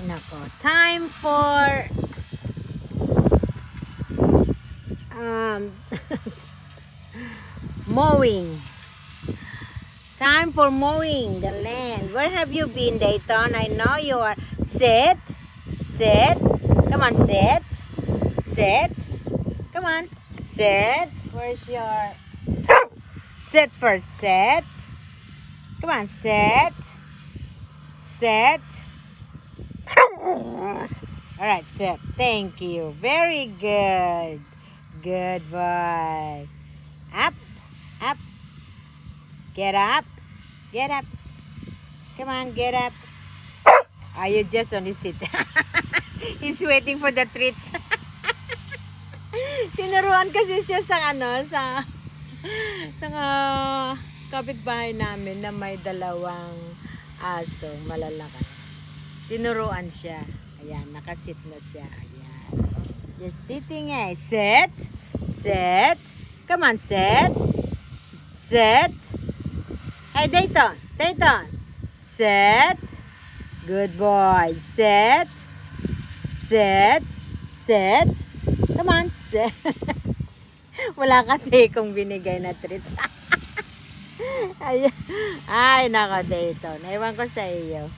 Nako, time for mowing. Time for mowing the land. Where have you been, Dayton? I know you are. Sit. Sit. Come on, sit. Sit. Come on. Sit. Where's your... Sit first. Sit. Come on, sit. Sit. Alright, sit. Thank you. Very good. Good boy. Up. Up. Get up. Get up. Come on, get up. Are you just only sit? He's waiting for the treats. Tinuruan kasi siya sa kapitbahay namin na may dalawang aso malalaki. Tinuruan siya. Ayan, nakasit na siya. Ayan. Just sitting eh. Sit. Sit. Come on, sit. Sit. Hey, Dayton. Dayton. Sit. Good boy. Sit. Sit. Sit. Come on, sit. Wala kasi kung binigay na treats. Ay, nako, Dayton. Ewan ko sa iyo.